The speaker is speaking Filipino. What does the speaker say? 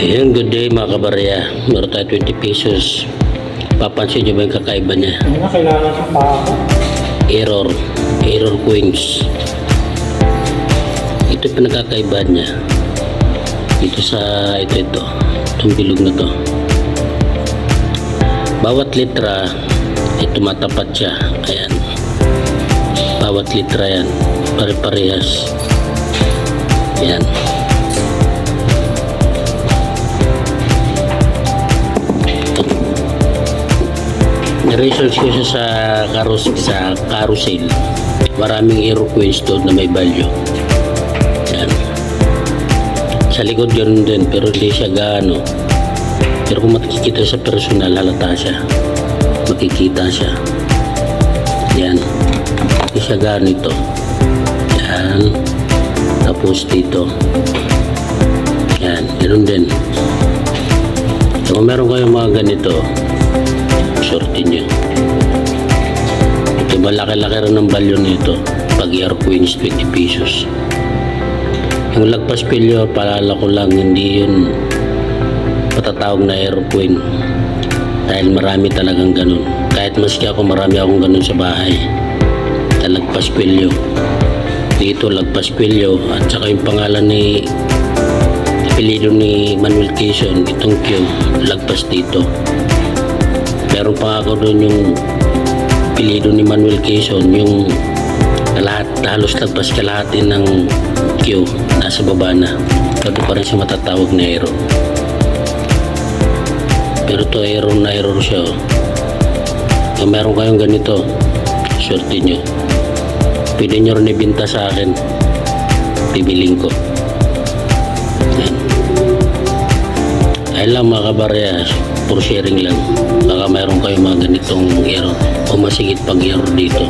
Ayun, good day mga kabarya. Meron tayo 20 pesos. Papansin nyo ba yung kakaiba niya? Ano na, kailangan ng pa ako. Error coins. Ito yung pinagkakaiba niya. Ito sa itong bilog na to. Bawat litra ay tumatapat siya. Ayan. Bawat litra yan. Pare-parehas. Ayan. Research ko siya sa carousel. Maraming hero coins doon na may value. Yan. Sa likod ganoon din, pero hindi siya gaano. Pero kung makikita sa personal, halata siya. Makikita siya. Yan. Hindi siya gaano ito. Yan. Tapos dito. Yan. Ganoon din. So, kung meron kayong mga ganito, sortin nyo. Ito malaki-laki rin ng value nito pag air coins 20 pesos. Yung lagpas pilyo, paalala ko lang, hindi yun patatawag na air coin dahil marami talagang ganun. Kahit maski ako, marami akong ganun sa bahay na lagpas pilyo. Dito lagpas pilyo at saka yung pangalan ni apelido ni Manuel Quezon, itong Q, lagpas dito. Meron pa ako doon yung apelido ni Manuel Quezon, yung lahat, halos lagpas kalahati ng Q, nasa baba na. Pwede pa rin siya matatawag na error. Pero to error na error siya. Kung meron kayong ganito, sorti nyo. Pwede nyo rin ibinta sa akin. Bibiling ko. Yan. Ayun lang mga kabarya, for sharing lang. Baka mayroon kayong mga ganitong error o masigit pang error dito.